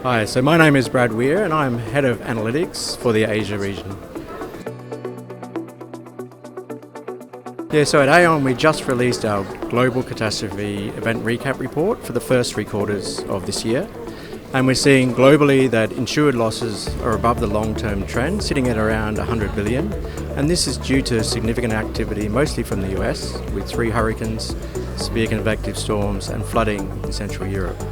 Hi, so my name is Brad Weir and I'm Head of Analytics for the Asia region. Yeah, so at Aon we just released our Global Catastrophe Event Recap Report for the first 3 quarters of this year. And we're seeing globally that insured losses are above the long-term trend, sitting at around 100 billion. And this is due to significant activity, mostly from the US, with 3 hurricanes, severe convective storms and flooding in Central Europe.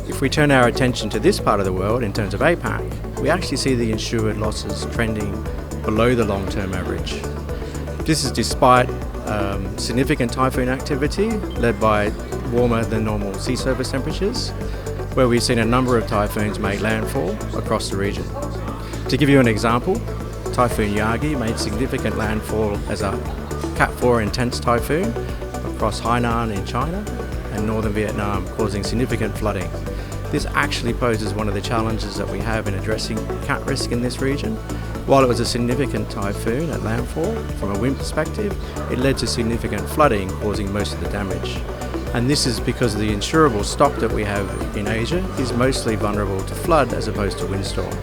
If we turn our attention to this part of the world in terms of APAC, we actually see the insured losses trending below the long-term average. This is despite significant typhoon activity led by warmer than normal sea surface temperatures, where we've seen a number of typhoons make landfall across the region. To give you an example, Typhoon Yagi made significant landfall as a Cat 4 intense typhoon across Hainan in China and northern Vietnam, causing significant flooding. This actually poses one of the challenges that we have in addressing cat risk in this region. While it was a significant typhoon at landfall, from a wind perspective, it led to significant flooding, causing most of the damage. And this is because the insurable stock that we have in Asia is mostly vulnerable to flood as opposed to windstorm.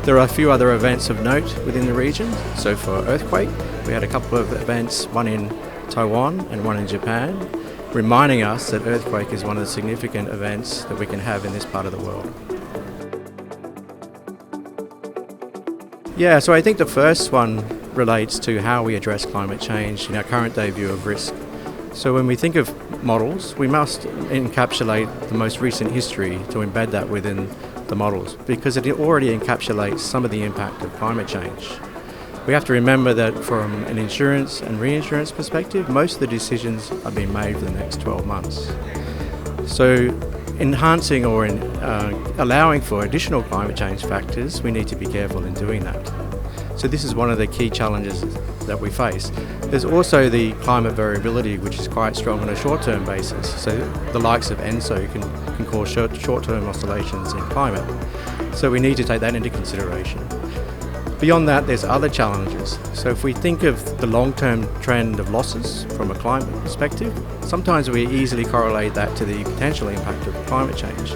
There are a few other events of note within the region. So for earthquake, we had a couple of events, one in Taiwan and one in Japan, reminding us that earthquake is one of the significant events that we can have in this part of the world. Yeah, so I think the first one relates to how we address climate change in our current day view of risk. So when we think of models, we must encapsulate the most recent history to embed that within the models, because it already encapsulates some of the impact of climate change. We have to remember that from an insurance and reinsurance perspective, most of the decisions are being made for the next 12 months. So enhancing or allowing for additional climate change factors, we need to be careful in doing that. So this is one of the key challenges that we face. There's also the climate variability, which is quite strong on a short-term basis. So the likes of ENSO can cause short-term oscillations in climate. So we need to take that into consideration. Beyond that, there's other challenges. So if we think of the long-term trend of losses from a climate perspective, sometimes we easily correlate that to the potential impact of climate change.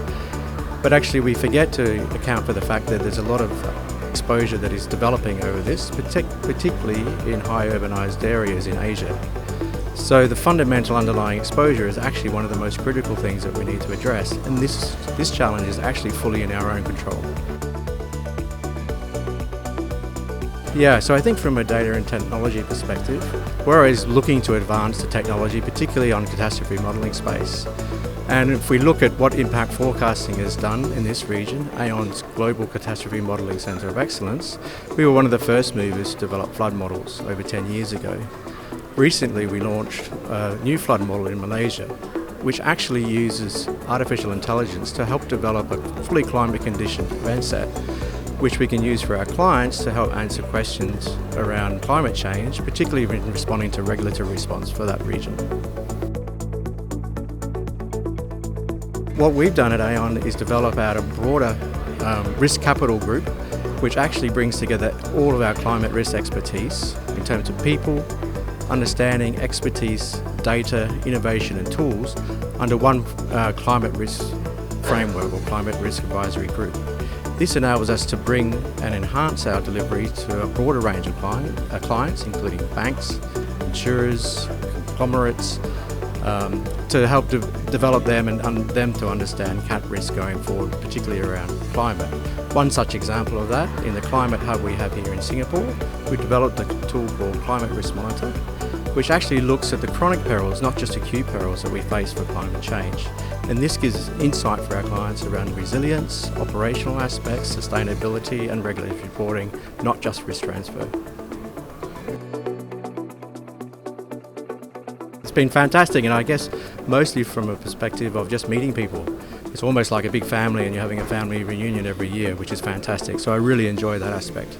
But actually we forget to account for the fact that there's a lot of exposure that is developing over this, particularly in high urbanized areas in Asia. So the fundamental underlying exposure is actually one of the most critical things that we need to address, and this challenge is actually fully in our own control. Yeah, so I think from a data and technology perspective, we're always looking to advance the technology, particularly on catastrophe modelling space. And if we look at what impact forecasting has done in this region, Aon's Global Catastrophe Modelling Centre of Excellence, we were one of the first movers to develop flood models over 10 years ago. Recently we launched a new flood model in Malaysia, which actually uses artificial intelligence to help develop a fully climate conditioned event set, which we can use for our clients to help answer questions around climate change, particularly in responding to regulatory response for that region. What we've done at Aon is develop out a broader risk capital group, which actually brings together all of our climate risk expertise in terms of people, understanding, expertise, data, innovation and tools under one climate risk framework or climate risk advisory group. This enables us to bring and enhance our delivery to a broader range of clients, including banks, insurers, conglomerates, to help develop them and them to understand cat risk going forward, particularly around climate. One such example of that, in the climate hub we have here in Singapore, we developed a tool called Climate Risk Monitor, which actually looks at the chronic perils, not just acute perils that we face for climate change. And this gives insight for our clients around resilience, operational aspects, sustainability and regulatory reporting, not just risk transfer. It's been fantastic, and I guess mostly from a perspective of just meeting people. It's almost like a big family and you're having a family reunion every year, which is fantastic. So I really enjoy that aspect.